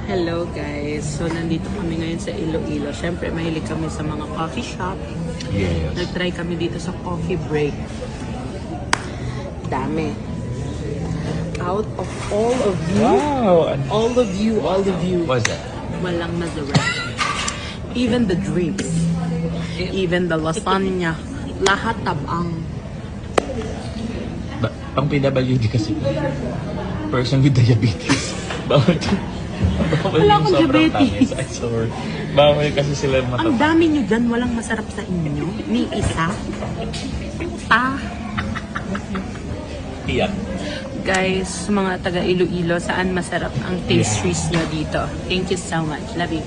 Hello guys! So nandito kami ngayon sa Iloilo. Siyempre mahilig kami sa mga coffee shop. Yes. Nag-try kami dito sa coffee break. Dami. Out of all of you, Wow! all of you, What's that? walang masarap. Even the drinks, even the lasagna, lahat tabang. Ang PWD kasi, person with diabetes. Bawal Wala yung akong sobrang diabetes. tamis. I sorry. Bawal kasi sila Ang matapang. dami nyo dyan, walang masarap sa inyo. Ni isa. Pa. Iyak. Guys, mga taga Iloilo, saan masarap ang pastries nyo dito? Thank you so much. Love you.